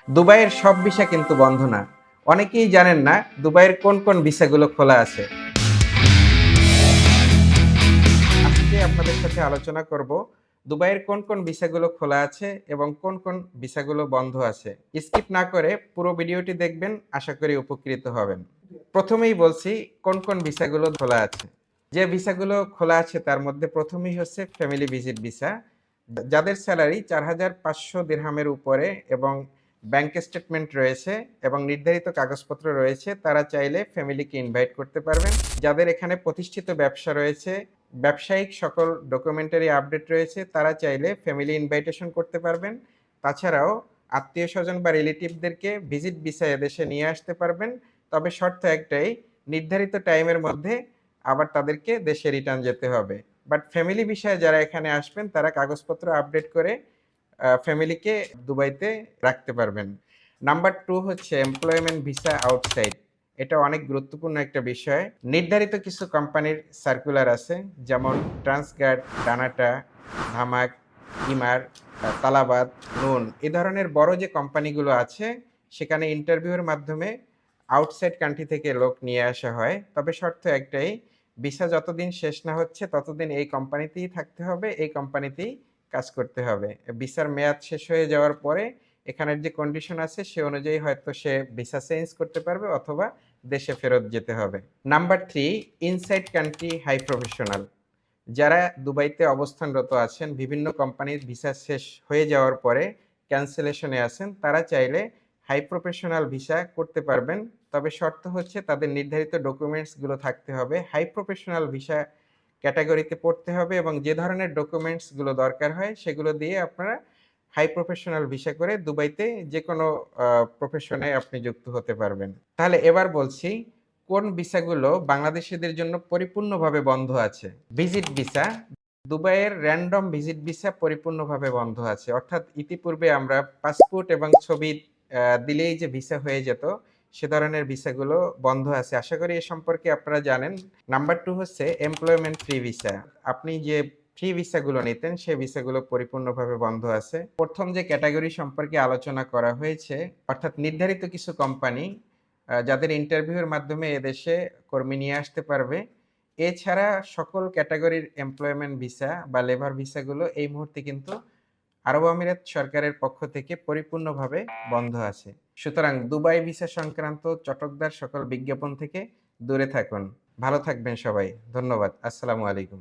দুবাইয়ের সব ভিসা কিন্তু বন্ধ না। অনেকেই জানেন না দুবাইয়ের কোন কোন ভিসাগুলো খোলা আছে। আজকে আপনাদের সাথে আলোচনা করব দুবাইয়ের কোন কোন ভিসাগুলো খোলা আছে এবং কোন কোন ভিসাগুলো বন্ধ আছে। স্কিপ না করে পুরো ভিডিওটি দেখবেন, আশা করি উপকৃত হবেন। প্রথমেই বলছি কোন কোন ভিসাগুলো খোলা আছে। যে ভিসাগুলো খোলা আছে তার মধ্যে প্রথমেই হচ্ছে ফ্যামিলি ভিজিট ভিসা। যাদের স্যালারি ৪,৫০০ দিরহামের উপরে এবং ব্যাংক স্টেটমেন্ট রয়েছে এবং নির্ধারিত কাগজপত্র রয়েছে, তারা চাইলে ফ্যামিলিকে ইনভাইট করতে পারবেন। যাদের এখানে প্রতিষ্ঠিত ব্যবসা রয়েছে, ব্যবসায়িক সকল ডকুমেন্টারি আপডেট রয়েছে, তারা চাইলে ফ্যামিলি ইনভাইটেশন করতে পারবেন। তাছাড়াও আত্মীয়স্বজন বা রিলেটিভদেরকে ভিজিট ভিসা এদেশে নিয়ে আসতে পারবেন। তবে শর্ত একটাই, নির্ধারিত টাইমের মধ্যে আবার তাদেরকে দেশে রিটার্ন যেতে হবে। বাট ফ্যামিলি ভিসায় যারা এখানে আসবেন তারা কাগজপত্র আপডেট করে ফ্যামিলিকে দুবাইতে রাখতে পারবেন। নাম্বার 2 হচ্ছে এমপ্লয়মেন্ট ভিসা আউটসাইড। এটা অনেক গুরুত্বপূর্ণ একটা বিষয়। নির্ধারিত কিছু কোম্পানির সার্কুলার আছে, যেমন ট্রান্সগার্ড, ডানাটা, ধামাক, ইমার, তালাবাদ, নুন, এ ধরনের বড় যে কোম্পানিগুলো আছে সেখানে ইন্টারভিউর মাধ্যমে আউটসাইড কান্ট্রি থেকে লোক নিয়ে আসা হয়। তবে শর্ত একটাই, ভিসা যতদিন শেষ না হচ্ছে ততদিন এই কোম্পানিতেই থাকতে হবে, এই কোম্পানিতেই কাজ করতে হবে। ভিসার মেয়াদ শেষ হয়ে যাওয়ার পরে এখানের যে কন্ডিশন আছে সে অনুযায়ী হয়তো সে ভিসা চেঞ্জ করতে পারবে অথবা দেশে ফেরত যেতে হবে। Number 3, inside country high professional. যারা দুবাইতে অবস্থানরত আছেন, বিভিন্ন কোম্পানির ভিসা শেষ হয়ে যাওয়ার পরে ক্যান্সেলেশনে আছেন, তারা চাইলে হাই প্রফেশনাল ভিসা করতে পারবেন। তবে শর্ত হচ্ছে তাদের নির্ধারিত ডকুমেন্টসগুলো থাকতে হবে, হাই প্রফেশনাল ভিসা ক্যাটাগরিতে পড়তে হবে এবং যে ধরনের ডকুমেন্টসগুলো দরকার হয় সেগুলো দিয়ে আপনারা হাই প্রফেশনাল ভিসা করে দুবাইতে যেকোনো প্রফেশনে আপনি যুক্ত হতে পারবেন। তাহলে এবার বলছি কোন ভিসাগুলো বাংলাদেশীদের জন্য পরিপূর্ণভাবে বন্ধ আছে। ভিজিট ভিসা, দুবাইয়ের র‍্যান্ডম ভিজিট ভিসা পরিপূর্ণভাবে বন্ধ আছে। অর্থাৎ ইতিপূর্বে আমরা পাসপোর্ট এবং ছবি দিলেই যে ভিসা হয়ে যেত, সে ধরনের ভিসাগুলো বন্ধ আছে। আশা করি এ সম্পর্কে আপনারা জানেন। নাম্বার 2 হচ্ছে এমপ্লয়মেন্ট ফ্রি ভিসা। আপনি যে ফ্রি ভিসাগুলো নিতেন সেই ভিসাগুলো পরিপূর্ণভাবে বন্ধ আছে। প্রথম যে ক্যাটাগরি সম্পর্কে আলোচনা করা হয়েছে, অর্থাৎ নির্ধারিত কিছু কোম্পানি যাদের ইন্টারভিউর মাধ্যমে এদেশে কর্মী নিয়ে আসতে পারবে। এছাড়া সকল ক্যাটাগরির এমপ্লয়মেন্ট ভিসা বা লেবার ভিসাগুলো এই মুহূর্তে কিন্তু আরব আমিরাত সরকারের পক্ষ থেকে পরিপূর্ণভাবে বন্ধ আছে। সুতরাং দুবাই ভিসা সংক্রান্ত চটকদার সকল বিজ্ঞাপন থেকে দূরে থাকুন। ভালো থাকবেন সবাই। ধন্যবাদ। আসসালামু আলাইকুম।